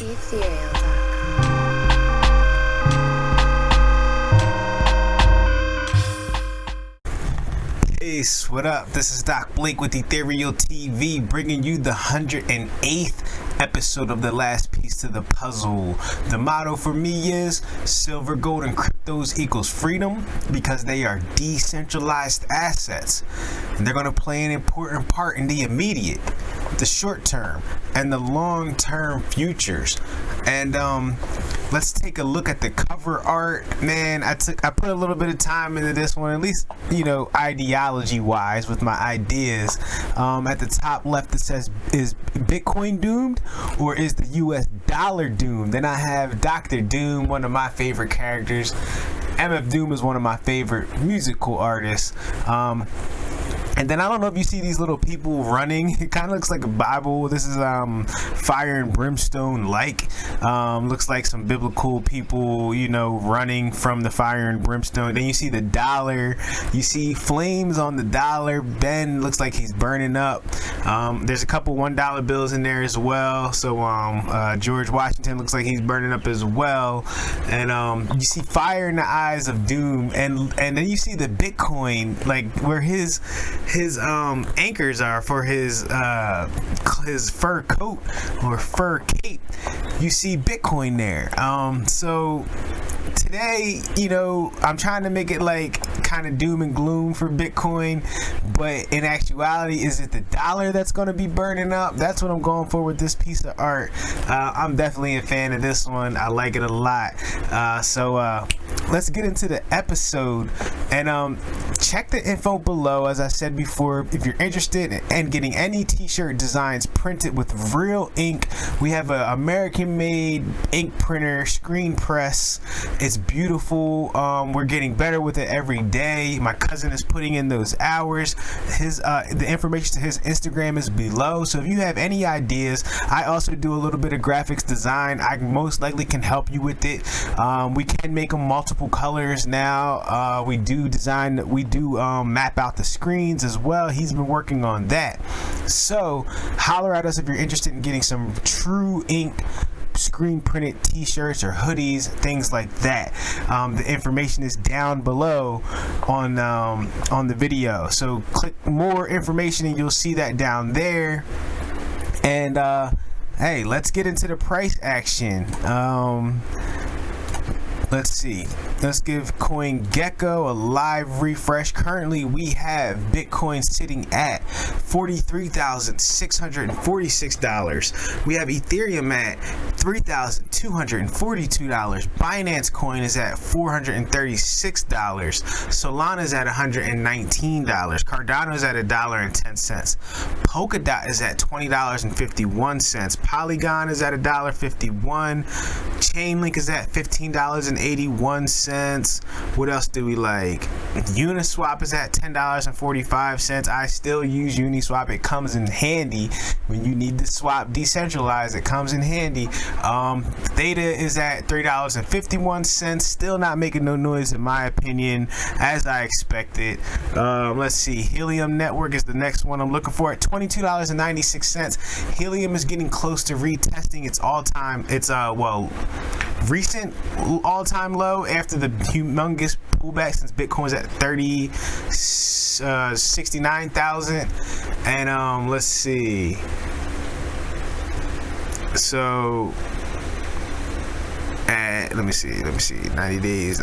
Ethereal.com. Peace, what up? This is Doc Blake with Ethereal TV, bringing you the 108th episode of the last piece to the puzzle. The motto for me is silver, gold, and cryptos equals freedom because they are decentralized assets. And they're going to play an important part in the immediate, the short term, and the long term futures. And let's take a look at the cover art. Man, I put a little bit of time into this one, at least, ideology wise with my ideas. At the top left it says, is Bitcoin doomed or is the US dollar doomed? Then I have Dr. Doom, one of my favorite characters. MF Doom is one of my favorite musical artists. And then I don't know if you see these little people running. It kind of looks like a Bible. This is fire and brimstone like. Looks like some biblical people, running from the fire and brimstone. Then you see the dollar. You see flames on the dollar. Ben looks like he's burning up. There's a couple $1 bills in there as well. So George Washington looks like he's burning up as well. And you see fire in the eyes of doom. And then you see the Bitcoin, like where his anchors are for his fur coat or fur cape. You see Bitcoin there. So today, I'm trying to make it like kind of doom and gloom for Bitcoin, but in actuality, is it the dollar that's going to be burning up? That's what I'm going for with this piece of art. I'm definitely a fan of this one. I like it a lot. So let's get into the episode and check the info below. As I said before, if you're interested in getting any t-shirt designs printed with real ink, we have an American-made ink printer, screen press. It's beautiful. We're getting better with it every day. My cousin is putting in those hours. The information to his Instagram is below. So if you have any ideas, I also do a little bit of graphics design. I most likely can help you with it. We can make them multiple colors now. We do map out the screens as well. He's been working on that. So holler at us if you're interested in getting some true ink screen printed t-shirts or hoodies, things like that. The information is down below on the video, so click more information and you'll see that down there. And hey, let's get into the price action. Let's see. Let's give CoinGecko a live refresh. Currently, we have Bitcoin sitting at $43,646. We have Ethereum at $3,242. Binance Coin is at $436. Solana is at $119. Cardano is at $1.10. Polkadot is at $20.51. Polygon is at $1.51. Chainlink is at $15.81. What else do we like? Uniswap is at $10.45. I still use Uniswap. It comes in handy when you need to swap decentralized. It comes in handy. Theta is at $3.51. Still not making no noise in my opinion, as I expected. Let's see. Helium Network is the next one I'm looking for at $22.96. Helium is getting close to retesting its recent all-time low after the humongous pullback since Bitcoin's at 69,000. And let's see. So let me see 90 days.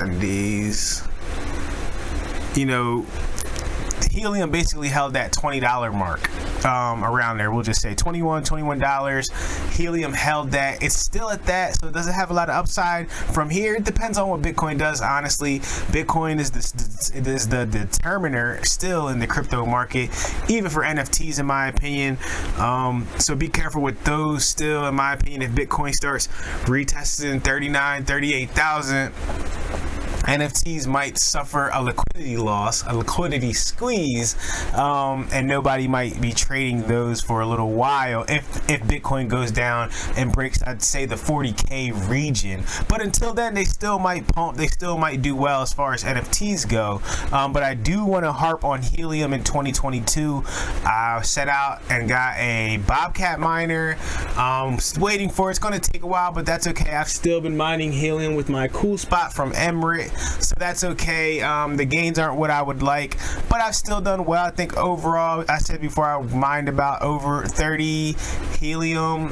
Helium basically held that $20 mark, around there. We'll just say $21. Helium held that. It's still at that, so it doesn't have a lot of upside from here. It depends on what Bitcoin does. Honestly, Bitcoin is the determiner still in the crypto market, even for NFTs, in my opinion. So be careful with those still, in my opinion. If Bitcoin starts retesting 38,000. NFTs might suffer a liquidity loss, a liquidity squeeze, and nobody might be trading those for a little while if Bitcoin goes down and breaks, I'd say, the 40K region. But until then, they still might pump, they still might do well as far as NFTs go. But I do want to harp on helium in 2022. I set out and got a Bobcat miner. Waiting for it's going to take a while, but that's okay. I've still been mining helium with my cool spot from Emirate, so that's okay. The gains aren't what I would like, but I've still done well. I think overall, I said before, I mined about over 30 helium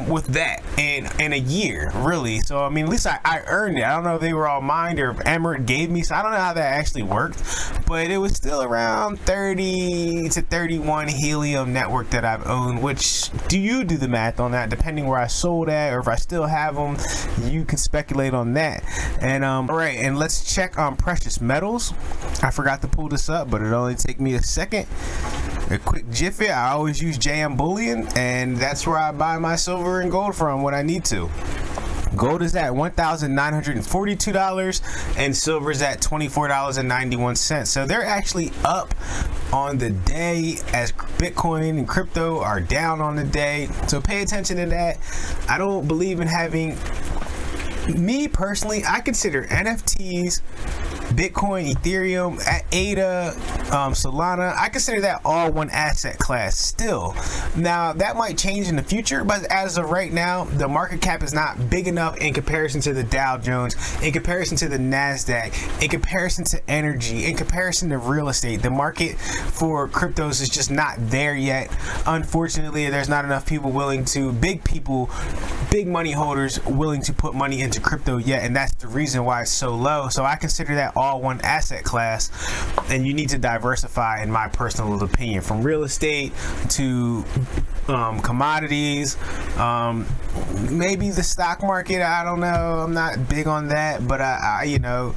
with that in a year, really. So I mean, at least I earned it. I don't know if they were all mined or if Emirate gave me, so I don't know how that actually worked, but it was still around 30 to 31 helium network that I've owned. Which, do you do the math on that? Depending where I sold at, or if I still have them, you can speculate on that. And all right, and let's check on precious metals. I forgot to pull this up, but it only take me a second. A quick jiffy. I always use JM Bullion, and that's where I buy my silver and gold from when I need to. Gold is at $1,942 and silver is at $24.91. So they're actually up on the day, as Bitcoin and crypto are down on the day. So pay attention to that. I don't believe in having, me personally, I consider NFTs, Bitcoin, Ethereum, ADA, Solana, I consider that all one asset class still. Now that might change in the future, but as of right now, the market cap is not big enough in comparison to the Dow Jones, in comparison to the NASDAQ, in comparison to energy, in comparison to real estate. The market for cryptos is just not there yet. Unfortunately, there's not enough people willing to, big money holders willing to put money into crypto yet, and that's the reason why it's so low. So I consider that all one asset class, and you need to diversify, in my personal opinion, from real estate to commodities, maybe the stock market. I don't know, I'm not big on that, but you know,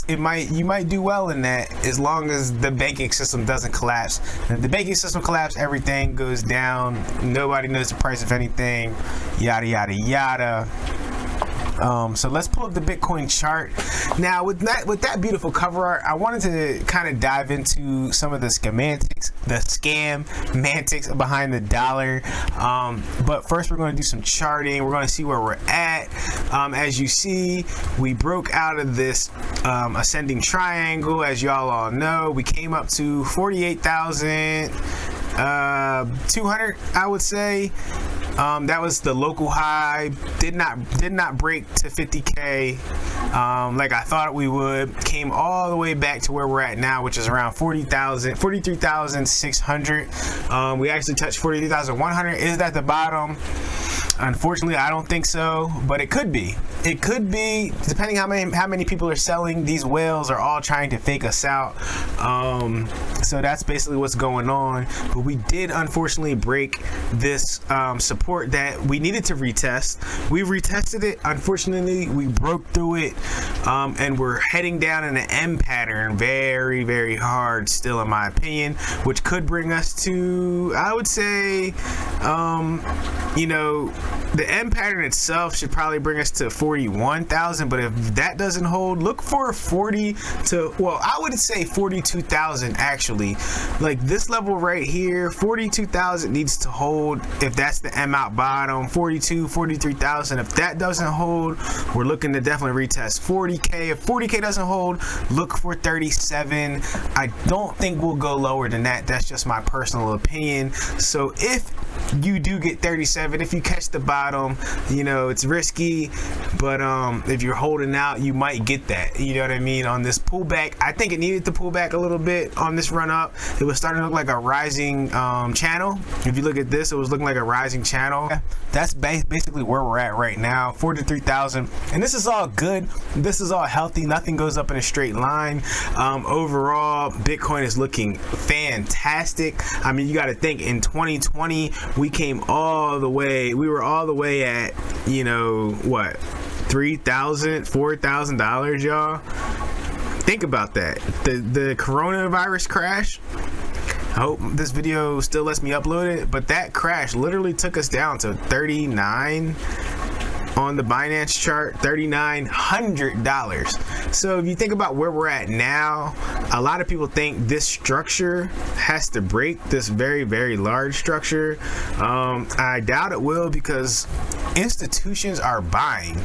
you might do well in that, as long as the banking system doesn't collapse. If the banking system collapses, everything goes down. Nobody knows the price of anything, yada yada yada. So let's pull up the Bitcoin chart. Now with that beautiful cover art, I wanted to kind of dive into some of the scamatics, the scam-mantics behind the dollar. But first we're going to do some charting. We're going to see where we're at. As you see, we broke out of this ascending triangle. As y'all all know, we came up to 48,200, I would say. That was the local high. Did not break to 50K like I thought we would. Came all the way back to where we're at now, which is around 43,600. We actually touched 43,100. Is that the bottom? Unfortunately, I don't think so, but it could be. It could be, depending how many people are selling. These whales are all trying to fake us out. So that's basically what's going on. But we did unfortunately break this support that we needed to retest. We retested it. Unfortunately, we broke through it, and we're heading down in an M pattern, very, very hard still, in my opinion, which could bring us to, I would say, you know, the M pattern itself should probably bring us to 41,000, but if that doesn't hold, look for 40 to, well, I would say 42,000 actually. Like this level right here, 42,000 needs to hold if that's the M out bottom. 43,000. If that doesn't hold, we're looking to definitely retest 40K. If 40K doesn't hold, look for 37. I don't think we'll go lower than that. That's just my personal opinion. So if you do get 37, if you catch the bottom, you know, it's risky, but if you're holding out, you might get that, you know what I mean, on this pullback. I think it needed to pull back a little bit on this run up. It was starting to look like a rising channel. If you look at this, it was looking like a rising channel. That's basically where we're at right now, 43,000, and this is all good. This is all healthy. Nothing goes up in a straight line. Overall, Bitcoin is looking fantastic. I mean, you got to think, in 2020 we came all the way, we were all the way at, you know, what, $3,000, $4,000, y'all. Think about that. The coronavirus crash. I hope this video still lets me upload it, but that crash literally took us down to 39. on the Binance chart, $3,900. So if you think about where we're at now, a lot of people think this structure has to break, this very, very large structure. I doubt it will, because institutions are buying.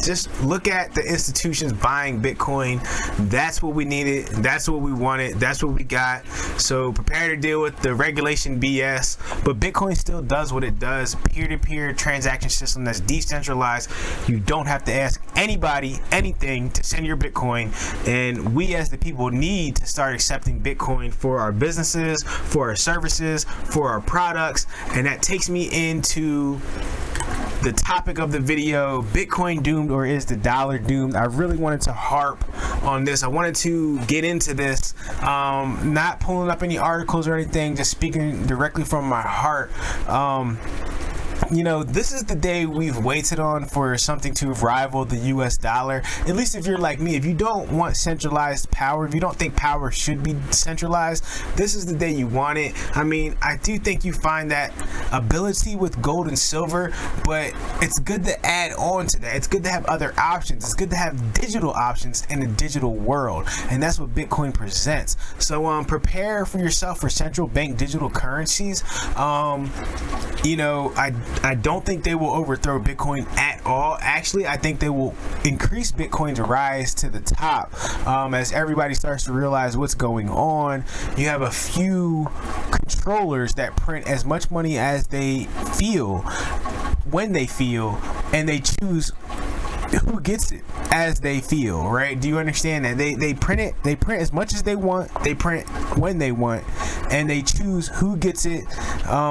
Just look at the institutions buying Bitcoin. That's what we needed. That's what we wanted. That's what we got. So prepare to deal with the regulation BS. But Bitcoin still does what it does. Peer-to-peer transaction system that's decentralized. You don't have to ask anybody anything to send your Bitcoin. And we as the people need to start accepting Bitcoin for our businesses, for our services, for our products. And that takes me into the topic of the video: Bitcoin doomed, or is the dollar doomed? I really wanted to harp on this. I wanted to get into this, not pulling up any articles or anything, just speaking directly from my heart. You know, this is the day we've waited on for something to rival the US dollar. At least if you're like me, if you don't want centralized power, if you don't think power should be centralized, this is the day you want it. I mean, I do think you find that ability with gold and silver, but it's good to add on to that. It's good to have other options. It's good to have digital options in a digital world, and that's what Bitcoin presents. So prepare for yourself for central bank digital currencies. You know, I don't think they will overthrow Bitcoin at all. Actually, I think they will increase Bitcoin's rise to the top as everybody starts to realize what's going on. You have a few controllers that print as much money as they feel, when they feel, and they choose who gets it as they feel, right? Do you understand that? They print as much as they want, they print when they want, and they choose who gets it,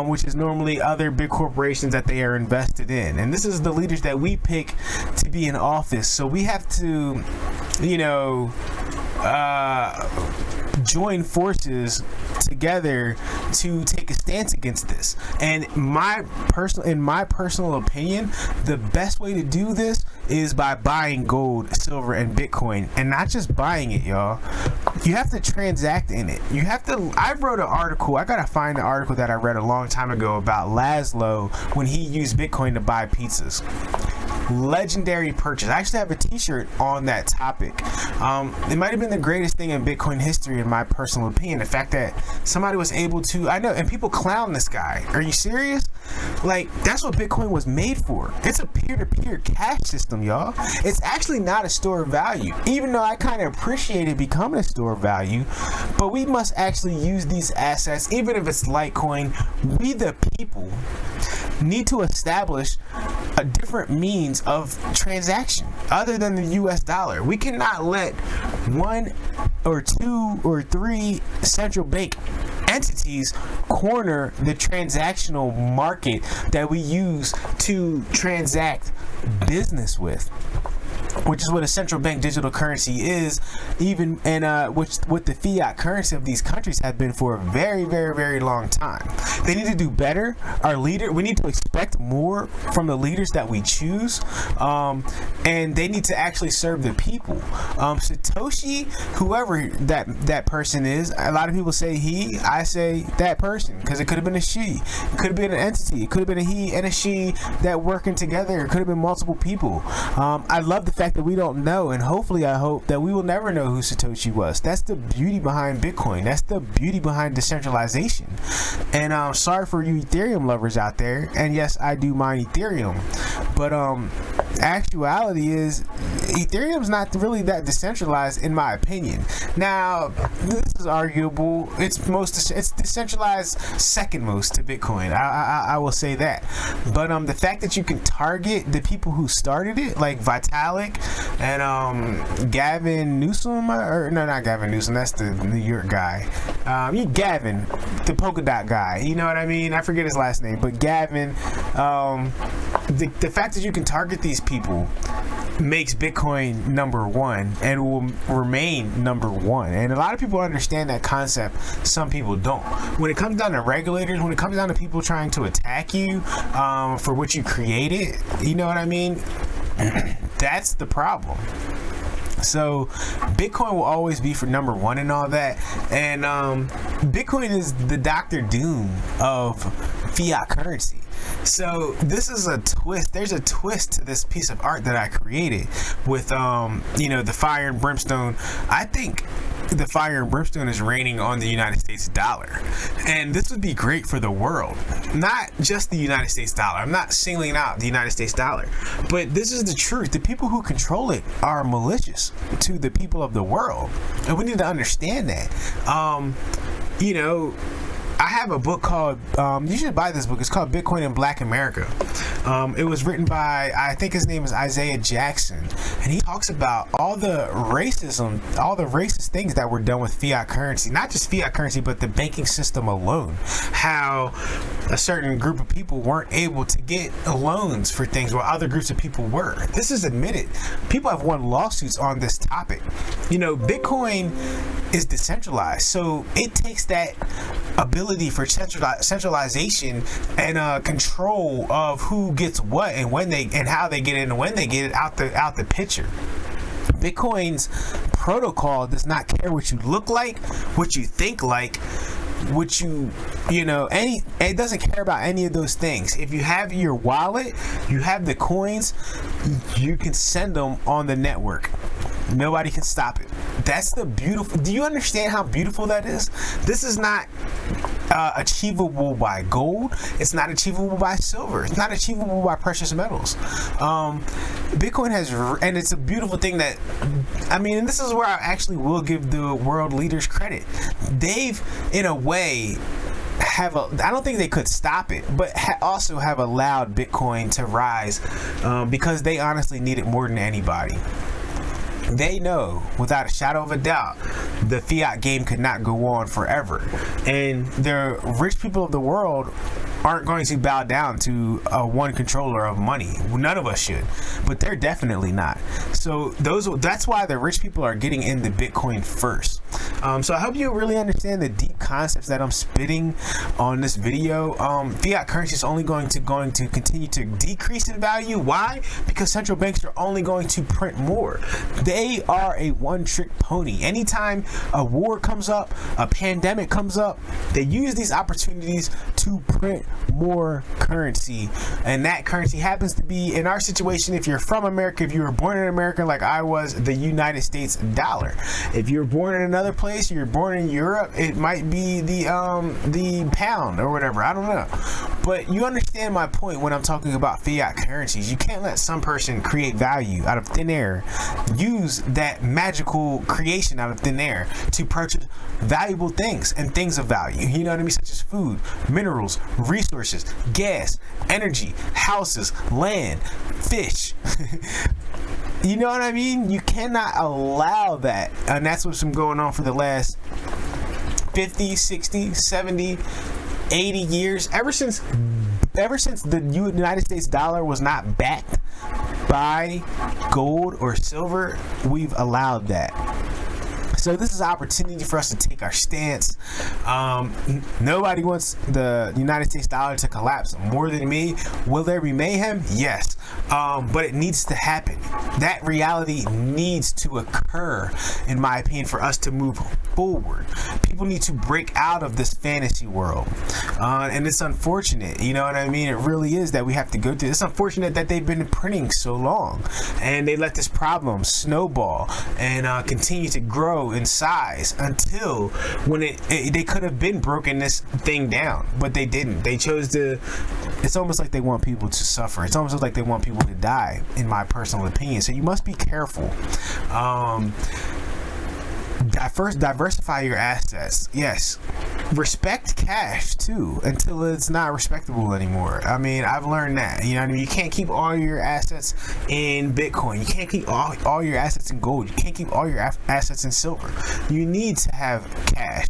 which is normally other big corporations that they are invested in. And this is the leaders that we pick to be in office. So we have to, you know, join forces together to take a stance against this. And in my personal opinion, the best way to do this is by buying gold, silver, and Bitcoin, and not just buying it, y'all. You have to transact in it. You have to. I wrote an article. I gotta find the article that I read a long time ago about Laszlo when he used Bitcoin to buy pizzas. Legendary purchase. I actually have a t-shirt on that topic. It might have been the greatest thing in Bitcoin history, in my personal opinion. The fact that somebody was able to, I know, and people clown this guy. Are you serious? Like, that's what Bitcoin was made for. It's a peer-to-peer cash system, y'all. It's actually not a store of value, even though I kind of appreciate it becoming a store of value. But we must actually use these assets, even if it's Litecoin. We, the people, need to establish a different means of transaction other than the US dollar. We cannot let one or two or three central bank entities corner the transactional market that we use to transact business with, which is what a central bank digital currency is, even, and which what the fiat currency of these countries have been for a very, very, very long time. They need to do better. We need to expect more from the leaders that we choose, and they need to actually serve the people. Satoshi, whoever that person is, a lot of people say he, I say that person, because it could have been a she, it could have been an entity, it could have been a he and a she that working together, it could have been multiple people. I love the fact that we don't know, and hopefully I hope that we will never know who Satoshi was. That's the beauty behind Bitcoin. That's the beauty behind decentralization. And sorry for you Ethereum lovers out there, and yes, I do mine Ethereum, but actuality is Ethereum's not really that decentralized, in my opinion. Now, this is arguable. It's decentralized second most to Bitcoin. I will say that. But the fact that you can target the people who started it, like Vitalik and Gavin Newsom, or no, not Gavin Newsom, that's the New York guy. Gavin, the polka dot guy. You know what I mean? I forget his last name, but Gavin. The fact that you can target these people makes Bitcoin number one and will remain number one. And a lot of people understand that concept. Some people don't. When it comes down to regulators, when it comes down to people trying to attack you for what you created, you know what I mean? That's the problem. So Bitcoin will always be for number one and all that. And Bitcoin is the Dr. Doom of fiat currency. So this is a twist. There's a twist to this piece of art that I created with, the fire and brimstone. I think the fire and brimstone is raining on the United States dollar. And this would be great for the world. Not just the United States dollar. I'm not singling out the United States dollar. But this is the truth. The people who control it are malicious to the people of the world. And we need to understand that. I have a book called, you should buy this book. It's called Bitcoin in Black America. It was written by, I think his name is Isaiah Jackson. And he talks about all the racism, all the racist things that were done with fiat currency. Not just fiat currency, but the banking system alone. How a certain group of people weren't able to get loans for things while other groups of people were. This is admitted. People have won lawsuits on this topic. Bitcoin is decentralized. So it takes that ability for centralization and control of who gets what and when they and how they get it and when they get it out the picture. Bitcoin's protocol does not care what you look like, what you think like, what it doesn't care about any of those things. If you have your wallet, you have the coins, you can send them on the network. Nobody can stop it. That's the beautiful. Do you understand how beautiful that is? This is not achievable by gold. It's not achievable by silver. It's not achievable by precious metals. Bitcoin has, and it's a beautiful thing that, and this is where I actually will give the world leaders credit. They've, in a way, I don't think they could stop it, but also have allowed Bitcoin to rise because they honestly need it more than anybody. They know, without a shadow of a doubt, the fiat game could not go on forever. And the rich people of the world aren't going to bow down to one controller of money. None of us should, but they're definitely not. So that's why the rich people are getting into Bitcoin first. So I hope you really understand the deep concepts that I'm spitting on this video. Fiat currency is only going to continue to decrease in value. Why? Because central banks are only going to print more. They are a one-trick pony. Anytime a war comes up, a pandemic comes up, they use these opportunities to print more currency. And that currency happens to be, in our situation, if you're from America, if you were born in America like I was, the United States dollar. If you're born in another place, you're born in Europe, it might be the pound or whatever. I don't know. But you understand my point when I'm talking about fiat currencies. You can't let some person create value out of thin air, use that magical creation out of thin air to purchase valuable things and things of value. You know what I mean? Such as food, minerals, resources, gas, energy, houses, land, fish. You know what I mean? You cannot allow that. And that's what's been going on for the last 50, 60, 70, 80 years. Ever since the United States dollar was not backed by gold or silver, we've allowed that. So this is an opportunity for us to take our stance. Nobody wants the United States dollar to collapse more than me. Will there be mayhem? Yes. But it needs to happen. That reality needs to occur, in my opinion, for us to move forward. People need to break out of this fantasy world. And it's unfortunate, you know what I mean? It really is that we have to go through. It's unfortunate that they've been printing so long and they let this problem snowball and continue to grow in size until when they could have been broken this thing down, but they didn't. They chose to. It's almost like they want people to suffer. It's almost like they want people to die, in my personal opinion. So you must be careful. First, diversify your assets. Yes. Respect cash too until it's not respectable anymore. I mean, I've learned that. You know what I mean? You can't keep all your assets in Bitcoin. You can't keep all your assets in gold. You can't keep all your assets in silver. You need to have cash.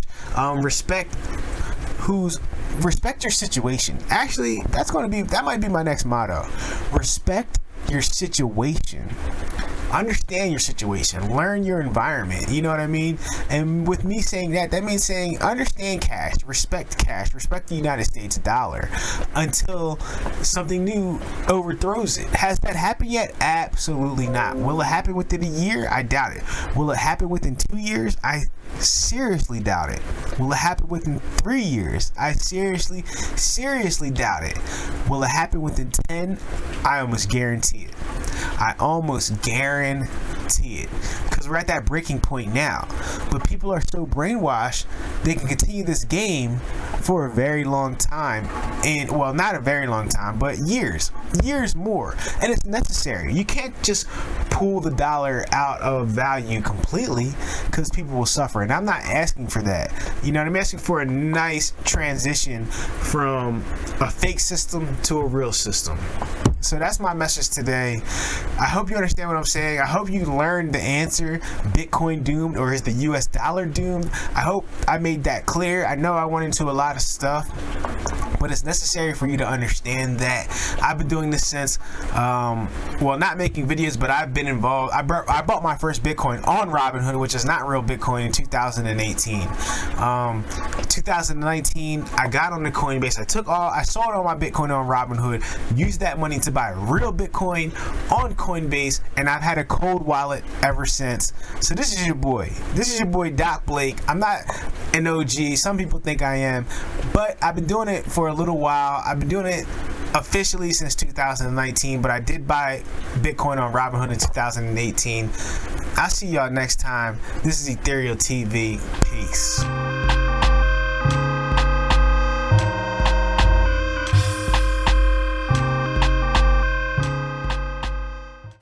Respect your situation. Actually, that might be my next motto. Respect your situation. understand your situation, learn your environment. You know what I mean? And with me saying that, that means saying understand cash, respect the United States dollar until something new overthrows it. Has that happened yet? Absolutely not. Will it happen within a year? I doubt it. Will it happen within 2 years? I seriously doubt it. Will it happen within 3 years? I seriously doubt it. Will it happen within 10? I almost guarantee it. I almost guarantee it. Because we're at that breaking point now. But people are so brainwashed, they can continue this game for a very long time. And, well, not a very long time, but years more. And it's necessary. You can't just pull the dollar out of value completely, because people will suffer. And I'm not asking for that. You know, I'm asking for a nice transition from a fake system to a real system. So that's my message today. I hope you understand what I'm saying. I hope you learned the answer. Bitcoin doomed, or is the US dollar doomed? I hope I made that clear. I know I went into a lot of stuff, but it's necessary for you to understand that I've been doing this since, well, not making videos, but I've been involved. I bought my first Bitcoin on Robinhood, which is not real Bitcoin, in 2018. 2019, I got on the Coinbase. I sold all my Bitcoin on Robinhood, used that money to buy real Bitcoin on Coinbase, and I've had a cold wallet ever since. So this is your boy. This is your boy, Doc Blake. I'm not an OG. Some people think I am, but I've been doing it for a little while. I've been doing it officially since 2019, but I did buy Bitcoin on Robinhood in 2018. I'll see y'all next time. This is Ethereal TV. Peace.